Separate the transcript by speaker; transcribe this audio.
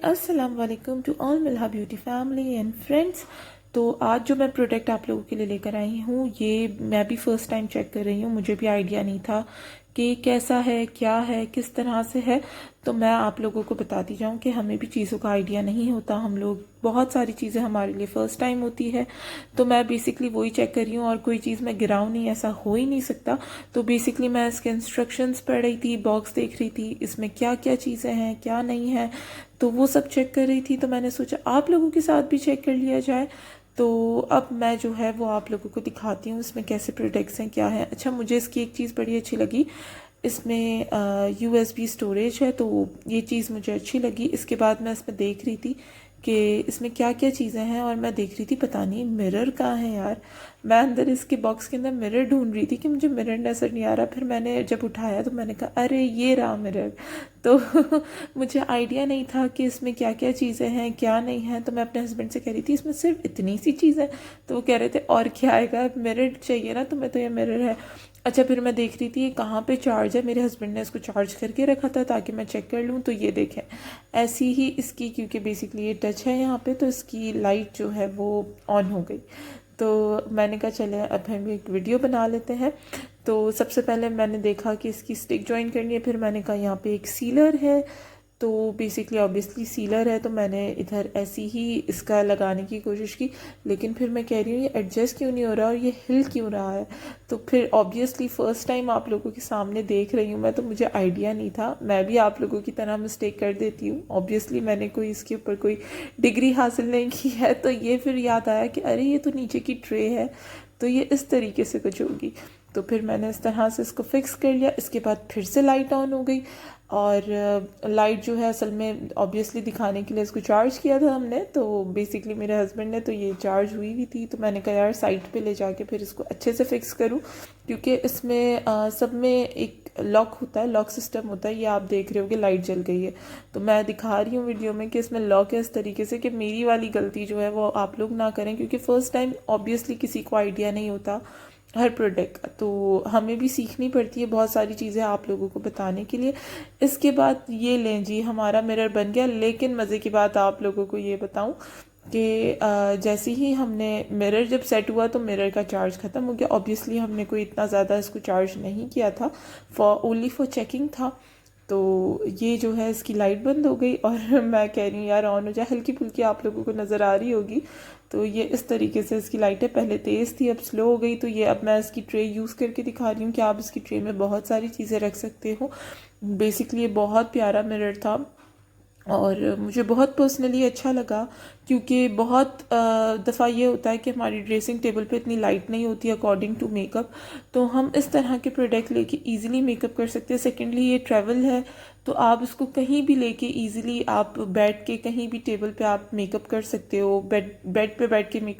Speaker 1: अस्सलाम वालेकुम to all मिल्हा ब्यूटी फैमिली एंड फ्रेंड्स। तो आज जो मैं प्रोडक्ट आप लोगों के लिए लेकर आई हूँ, ये मैं भी फ़र्स्ट टाइम चेक कर रही हूँ। मुझे भी आइडिया नहीं था कि कैसा है, क्या है, किस तरह से है। तो मैं आप लोगों को बताती जाऊँ कि हमें भी चीज़ों का आइडिया नहीं होता। हम लोग बहुत सारी चीज़ें हमारे लिए फ़र्स्ट टाइम होती है। तो मैं बेसिकली वही चेक कर रही हूँ और कोई चीज़ मैं गिराऊँ नहीं, ऐसा हो ही नहीं सकता। तो बेसिकली मैं इसके इंस्ट्रक्शंस पढ़ रही थी, बॉक्स देख रही थी, इसमें क्या क्या चीज़ें हैं, क्या नहीं है, तो वो सब चेक कर रही थी। तो मैंने सोचा आप लोगों के साथ भी चेक कर लिया जाए। तो अब मैं जो है वो आप लोगों को दिखाती हूँ इसमें कैसे प्रोडक्ट्स हैं, क्या है। अच्छा, मुझे इसकी एक चीज़ बड़ी अच्छी लगी, इसमें USB स्टोरेज है, तो ये चीज़ मुझे अच्छी लगी। इसके बाद मैं इसमें देख रही थी कि इसमें क्या क्या चीज़ें हैं, और मैं देख रही थी पता नहीं मिरर कहाँ है यार। मैं अंदर इसके बॉक्स के अंदर मिरर ढूंढ रही थी कि मुझे मिरर नज़र नहीं आ रहा। फिर मैंने जब उठाया तो मैंने कहा अरे ये रहा मिरर। तो मुझे आइडिया नहीं था कि इसमें क्या क्या चीज़ें हैं, क्या नहीं है। तो मैं अपने हस्बैंड से कह रही थी इसमें सिर्फ इतनी सी चीज़ है, तो वो कह रहे थे और क्या आएगा, मिरर चाहिए ना तुम्हें, तो ये मिरर है। अच्छा, फिर मैं देख रही थी ये कहाँ पे चार्ज है। मेरे हस्बैंड ने इसको चार्ज करके रखा था ताकि मैं चेक कर लूँ। तो ये देखें, ऐसी ही इसकी, क्योंकि बेसिकली ये टच है यहाँ पे, तो इसकी लाइट जो है वो ऑन हो गई। तो मैंने कहा चले अब हम एक वीडियो बना लेते हैं। तो सबसे पहले मैंने देखा कि इसकी स्टिक ज्वाइन करनी है। फिर मैंने कहा यहाँ पे एक सीलर है, तो बेसिकली ऑब्वियसली सीलर है, तो मैंने इधर ऐसी ही इसका लगाने की कोशिश की। लेकिन फिर मैं कह रही हूँ ये एडजस्ट क्यों नहीं हो रहा और ये हिल क्यों रहा है। तो फिर ऑब्वियसली फ़र्स्ट टाइम आप लोगों के सामने देख रही हूँ मैं, तो मुझे आइडिया नहीं था। मैं भी आप लोगों की तरह मिस्टेक कर देती हूँ। ऑब्वियसली मैंने कोई इसके ऊपर कोई डिग्री हासिल नहीं की है। तो ये फिर याद आया कि अरे ये तो नीचे की ट्रे है, तो ये इस तरीके से कुछ होगी। तो फिर मैंने इस तरह से इसको फिक्स कर लिया। इसके बाद फिर से लाइट ऑन हो गई, और लाइट जो है असल में ऑब्वियसली दिखाने के लिए इसको चार्ज किया था हमने। तो बेसिकली मेरे हस्बैंड ने, तो ये चार्ज हुई हुई थी। तो मैंने कहा यार साइड पे ले जाके फिर इसको अच्छे से फिक्स करूँ, क्योंकि इसमें सब में एक लॉक होता है, लॉक सिस्टम होता है। ये आप देख रहे हो कि लाइट जल गई है, तो मैं दिखा रही हूँ वीडियो में कि इसमें लॉक है इस तरीके से कि मेरी वाली गलती जो है वो आप लोग ना करें, क्योंकि फ़र्स्ट टाइम ऑब्वियसली किसी को आइडिया नहीं होता हर प्रोडक्ट का। तो हमें भी सीखनी पड़ती है बहुत सारी चीज़ें आप लोगों को बताने के लिए। इसके बाद ये लें जी, हमारा मिरर बन गया। लेकिन मज़े की बात आप लोगों को ये बताऊं कि जैसे ही हमने मिरर जब सेट हुआ तो मिरर का चार्ज ख़त्म हो गया। ऑब्वियसली हमने कोई इतना ज़्यादा इसको चार्ज नहीं किया था, ओनली फॉर चेकिंग था। तो ये जो है इसकी लाइट बंद हो गई, और मैं कह रही हूँ यार ऑन हो जाए। हल्की फुल्की आप लोगों को नज़र आ रही होगी। तो ये इस तरीके से इसकी लाइट है, पहले तेज़ थी अब स्लो हो गई। तो ये अब मैं इसकी ट्रे यूज़ करके दिखा रही हूँ कि आप इसकी ट्रे में बहुत सारी चीज़ें रख सकते हो। बेसिकली ये बहुत प्यारा मिरर था और मुझे बहुत पर्सनली अच्छा लगा, क्योंकि बहुत दफ़ा ये होता है कि हमारी ड्रेसिंग टेबल पे इतनी लाइट नहीं होती अकॉर्डिंग टू मेकअप। तो हम इस तरह के प्रोडक्ट लेके इजीली मेकअप कर सकते हैं। सेकेंडली ये ट्रैवल है, तो आप इसको कहीं भी लेके इजीली आप बैठ के कहीं भी टेबल पे आप मेकअप कर सकते हो। बेड पे बैठ के मेकअप